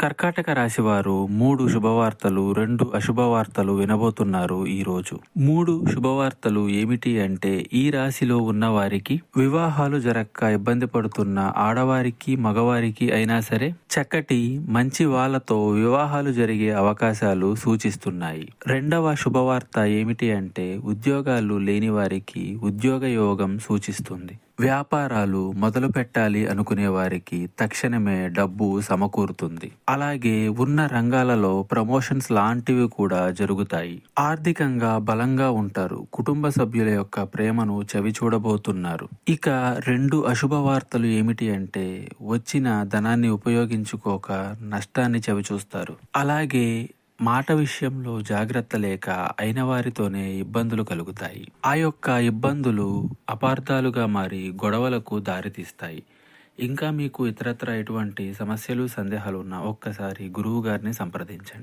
కర్కాటక రాశివారు 3 శుభవార్తలు, 2 అశుభవార్తలు వినబోతున్నారు ఈరోజు. 3 శుభవార్తలు ఏమిటి అంటే, ఈ రాశిలో ఉన్న వారికి వివాహాలు జరక్క ఇబ్బంది పడుతున్న ఆడవారికి, మగవారికి అయినా సరే చక్కటి మంచి వాళ్ళతో వివాహాలు జరిగే అవకాశాలు సూచిస్తున్నాయి. రెండవ శుభవార్త ఏమిటి అంటే, ఉద్యోగాలు లేని వారికి ఉద్యోగ యోగం సూచిస్తుంది. వ్యాపారాలు మొదలు పెట్టాలి అనుకునే వారికి తక్షణమే డబ్బు సమకూరుతుంది. అలాగే ఉన్న రంగాలలో ప్రమోషన్స్ లాంటివి కూడా జరుగుతాయి. ఆర్థికంగా బలంగా ఉంటారు. కుటుంబ సభ్యుల యొక్క ప్రేమను చవి చూడబోతున్నారు. ఇక 2 అశుభవార్తలు ఏమిటి అంటే, వచ్చిన ధనాన్ని ఉపయోగించుకోక నష్టాన్ని చవిచూస్తారు. అలాగే మాట విషయంలో జాగ్రత్త లేక అయిన వారితోనే ఇబ్బందులు కలుగుతాయి. ఆ యొక్క ఇబ్బందులు అపార్థాలుగా మారి గొడవలకు దారితీస్తాయి. ఇంకా మీకు ఇతరత్ర ఎటువంటి సమస్యలు, సందేహాలు ఉన్నా ఒక్కసారి గురువు గారిని సంప్రదించండి.